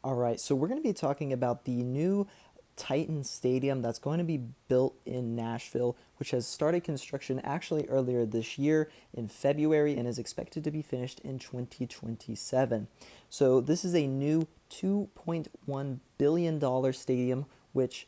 All right, so we're going to be talking about the new Titan Stadium that's going to be built in Nashville, which has started construction actually earlier this year in February and is expected to be finished in 2027. So, this is a new $2.1 billion stadium, which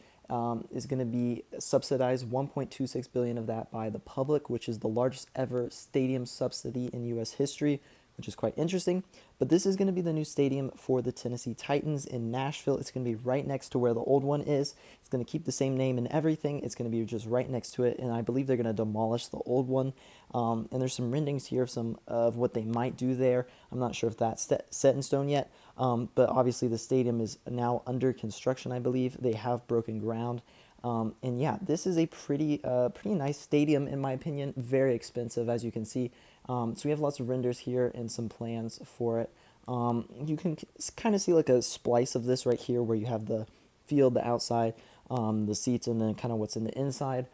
is going to be subsidized 1.26 billion of that by the public, which is the largest ever stadium subsidy in U.S. history, which is quite interesting. But this is going to be the new stadium for the Tennessee Titans in Nashville. It's going to be right next to where the old one is. It's going to keep the same name and everything. It's going to be just right next to it, and I believe they're going to demolish the old one. And there's some renderings here of some of what they might do there. I'm not sure if that's set in stone yet, but obviously the stadium is now under construction. I believe they have broken ground. And yeah, this is a pretty nice stadium in my opinion. Very expensive, as you can see. So we have lots of renders here and some plans for it. You can kind of see like a splice of this right here, where you have the field, the outside, the seats, and then kind of what's in the inside.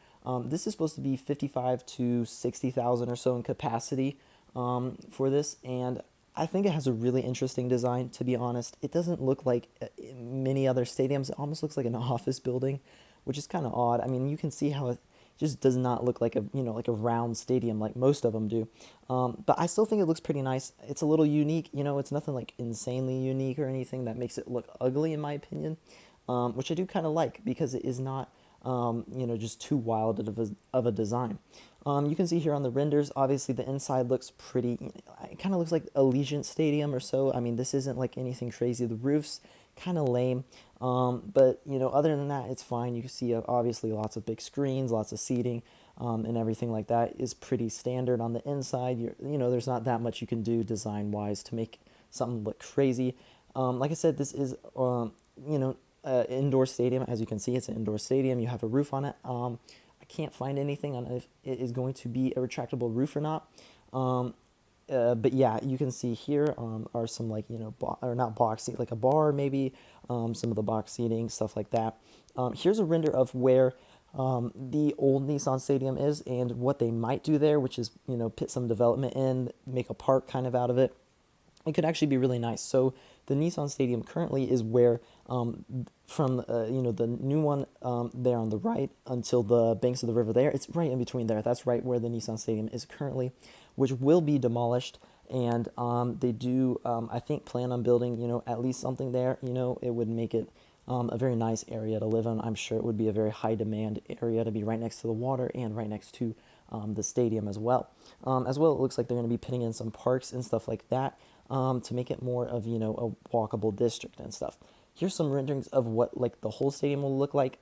This is supposed to be 55 to 60,000 or so in capacity for this, and I think it has a really interesting design. To be honest, it doesn't look like many other stadiums. It almost looks like an office building, which is kind of odd. I mean, you can see how it just does not look like a round stadium like most of them do. But I still think it looks pretty nice. It's a little unique. It's nothing like insanely unique or anything that makes it look ugly in my opinion, which I do kind of like because it is not just too wild of a design. You can see here on the renders, obviously the inside looks pretty, it kind of looks like Allegiant Stadium or so. I mean, this isn't like anything crazy. The roof's kind of lame, but other than that, it's fine. You can see obviously lots of big screens, lots of seating, and everything like that is pretty standard on the inside. There's not that much you can do design-wise to make something look crazy. Like I said, this is, indoor stadium. As you can see, it's an indoor stadium. You have a roof on it. I can't find anything on if it is going to be a retractable roof or not. But yeah, you can see here are some or not box seat, like a bar maybe, some of the box seating, stuff like that. Here's a render of where the old Nissan Stadium is and what they might do there, which is put some development in, make a park kind of out of it. It could actually be really nice. So the Nissan Stadium currently is where from the new one there on the right until the banks of the river there. It's right in between there. That's right where the Nissan Stadium is currently, which will be demolished. And they do, I think, plan on building, at least something there. It would make it a very nice area to live in. I'm sure it would be a very high demand area to be right next to the water and right next to the stadium as well. It looks like they're going to be putting in some parks and stuff like that to make it more of a walkable district and stuff. Here's some renderings of what like the whole stadium will look like.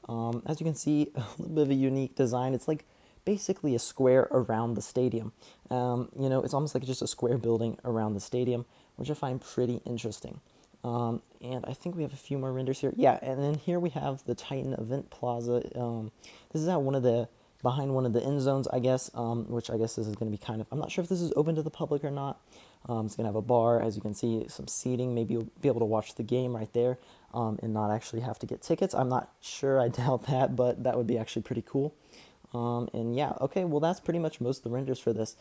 As you can see, a little bit of a unique design. It's like basically a square around the stadium. It's almost like just a square building around the stadium, which I find pretty interesting. And I think we have a few more renders here. Yeah, and then here we have the Titan Event Plaza. This is at behind one of the end zones, I guess, which I guess this is going to be kind of, I'm not sure if this is open to the public or not. It's going to have a bar, as you can see, some seating. Maybe you'll be able to watch the game right there and not actually have to get tickets. I'm not sure, I doubt that, but that would be actually pretty cool. And yeah, okay, well, that's pretty much most of the renders for this.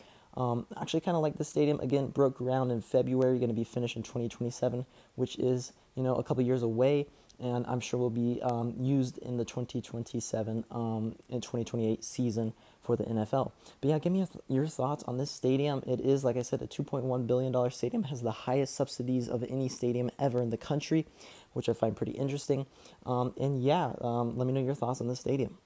Actually, kind of like the stadium, again, broke ground in February, going to be finished in 2027, which is, a couple years away, and I'm sure will be used in the 2027 and 2028 season for the NFL. But yeah, give me your thoughts on this stadium. It is, like I said, a $2.1 billion stadium, has the highest subsidies of any stadium ever in the country, which I find pretty interesting. And yeah, let me know your thoughts on this stadium.